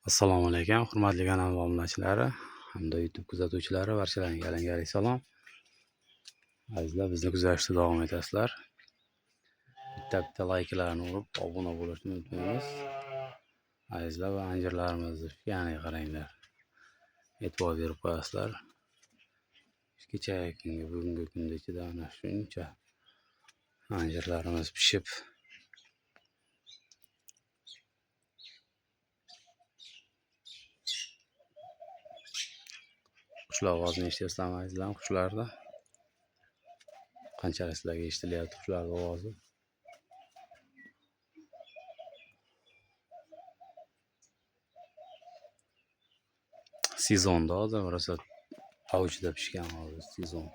Assalomu alaykum, hurmatli kanal obunachilari hamda YouTube kuzatuvchilari, barchalarga alangali salom. Azizlar, bizni kuzatishda davom etasizlar. Bitta layklarni urib, obuna bo'lishni unutmaymiz. Azizlar, va anjirlarimizni pishganiga qaranglar. E'tibor berib qo'yasizlar. Kechagi kunga, bugungi kunda ichida ana shuncha anjirlarimiz pishib, qushlar ovozini eshityapsizlarmi azizlar? Qushlarda qanchalik sizlarga eshitilyapti qushlar ovozi? Sezonda hozir rosa avjida pishgan hozir sezon.